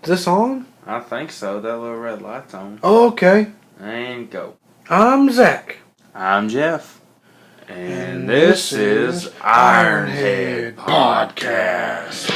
Is this on? I think so. That little red light's on. Oh, okay. And go. I'm Zach. I'm Jeff. And this is Ironhead Podcast.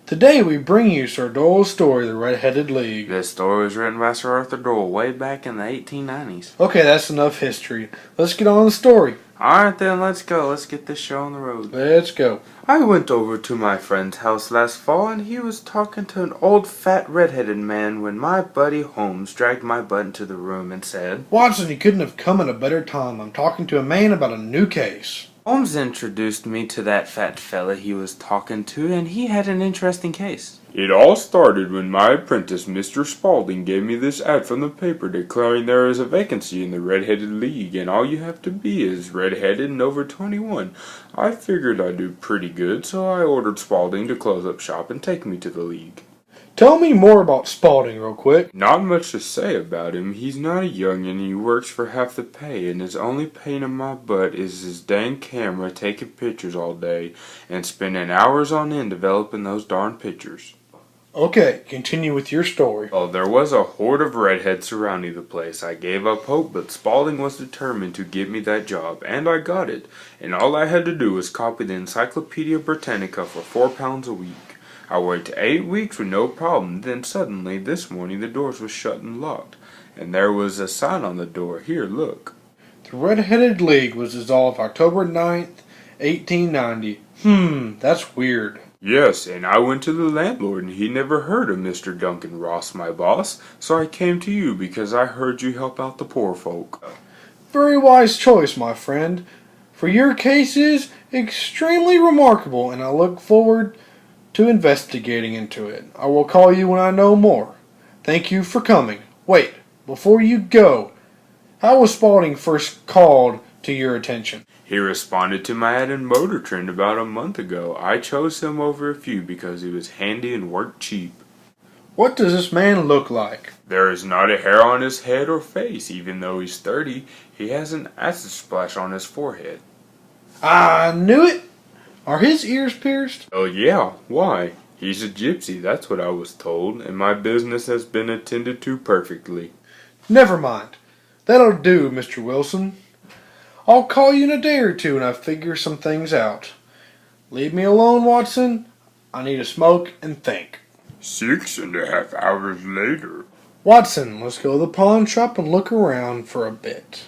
Today we bring you Sir Doyle's story, The Red-Headed League. This story was written by Sir Arthur Doyle way back in the 1890s. Okay, that's enough history. Let's get on the story. Alright then, let's go. Let's get this show on the road. Let's go. I went over to my friend's house last fall and he was talking to an old fat red-headed man when my buddy Holmes dragged my butt into the room and said, Watson, you couldn't have come at a better time. I'm talking to a man about a new case. Holmes introduced me to that fat fella he was talking to, and he had an interesting case. It all started when my apprentice, Mr. Spaulding, gave me this ad from the paper declaring there is a vacancy in the Red-Headed League, and all you have to be is red-headed and over 21. I figured I'd do pretty good, so I ordered Spaulding to close up shop and take me to the league. Tell me more about Spaulding real quick. Not much to say about him. He's not a youngin', and he works for half the pay, and his only pain in my butt is his dang camera taking pictures all day and spending hours on end developing those darn pictures. Okay, continue with your story. Well, there was a horde of redheads surrounding the place. I gave up hope, but Spaulding was determined to get me that job, and I got it. And all I had to do was copy the Encyclopedia Britannica for £4 a week. I worked 8 weeks with no problem. Then suddenly, this morning, the doors were shut and locked. And there was a sign on the door. Here, look. The Red-Headed League was dissolved October 9th, 1890. That's weird. Yes, and I went to the landlord, and he never heard of Mr. Duncan Ross, my boss. So I came to you because I heard you help out the poor folk. Very wise choice, my friend. For your case is extremely remarkable, and I look forward to investigating into it. I will call you when I know more. Thank you for coming. Wait, before you go, how was Spaulding first called to your attention? He responded to my ad in Motor Trend about a month ago. I chose him over a few because he was handy and worked cheap. What does this man look like? There is not a hair on his head or face. Even though he's 30, he has an acid splash on his forehead. I knew it! Are his ears pierced? Oh yeah, why? He's a gypsy, that's what I was told, and my business has been attended to perfectly. Never mind. That'll do, Mr. Wilson. I'll call you in a day or two and I'll figure some things out. Leave me alone, Watson. I need to smoke and think. 6.5 hours later. Watson, let's go to the pawn shop and look around for a bit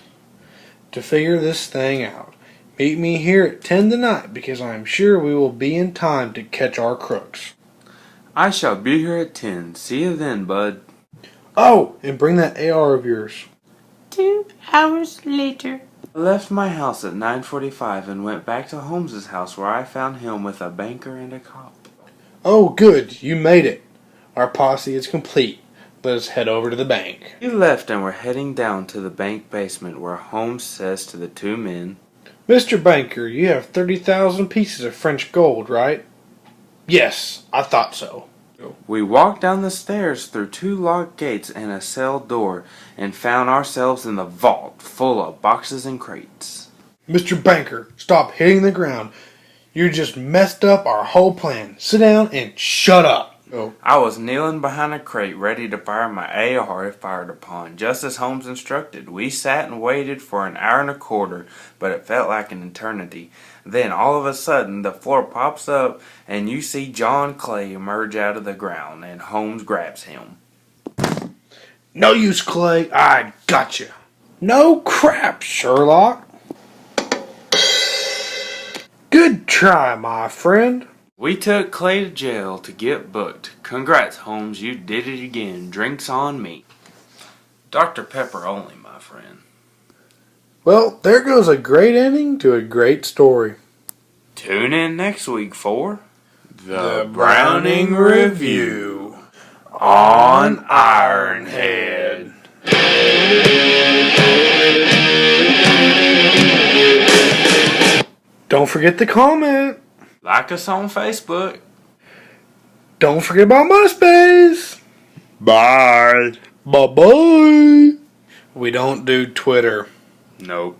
to figure this thing out. Meet me here at 10 tonight because I am sure we will be in time to catch our crooks. I shall be here at 10. See you then, bud. Oh, and bring that AR of yours. 2 hours later. I left my house at 9:45 and went back to Holmes's house where I found him with a banker and a cop. Oh, good. You made it. Our posse is complete. Let us head over to the bank. We left and were heading down to the bank basement where Holmes says to the two men, Mr. Banker, you have 30,000 pieces of French gold, right? Yes, I thought so. We walked down the stairs through 2 locked gates and a cell door and found ourselves in the vault full of boxes and crates. Mr. Banker, stop hitting the ground. You just messed up our whole plan. Sit down and shut up. Oh. I was kneeling behind a crate ready to fire my AR if fired upon, just as Holmes instructed. We sat and waited for an hour and a quarter, but it felt like an eternity. Then all of a sudden the floor pops up and you see John Clay emerge out of the ground and Holmes grabs him. No use, Clay. I gotcha. No crap, Sherlock. Good try, my friend. We took Clay to jail to get booked. Congrats, Holmes, you did it again. Drinks on me. Dr. Pepper only, my friend. Well, there goes a great ending to a great story. Tune in next week for The Browning Review on Ironhead. Don't forget to comment. Like us on Facebook. Don't forget about MySpace. Bye. Bye-bye. We don't do Twitter. Nope.